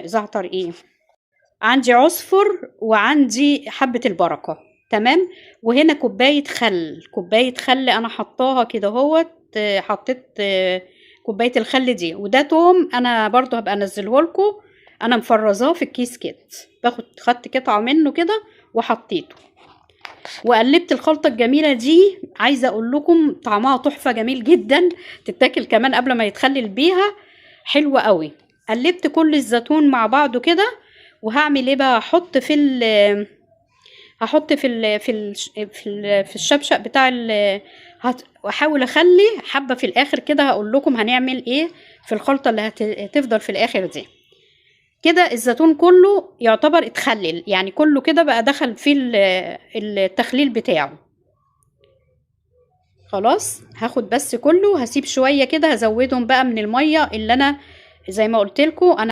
زعتر ايه، عندي عصفر وعندي حبة البركة. تمام. وهنا كوباية خل انا حطاها كده اهوت. حطيت كوباية الخل دي، وده توم انا برضو هبقى انزله لكم. انا مفرزاه في الكيس كده، خدت قطعة منه كده وحطيته، وقلبت الخلطة الجميلة دي. عايزة اقول لكم طعمها تحفة جميل جدا، تتاكل كمان قبل ما يتخلل بيها، حلوة قوي. قلبت كل الزيتون مع بعضه كده، وهعمل ايه بقى، هحط في الشبشق بتاع واحاول اخلي حبة في الاخر كده. هقول لكم هنعمل ايه في الخلطة اللي هتفضل في الاخر دي. كده الزيتون كله يعتبر اتخلل، يعني كله كده بقى دخل في التخليل بتاعه. خلاص هاخد بس كله، هسيب شوية كده، هزودهم بقى من المية اللي انا زي ما قلت لكم انا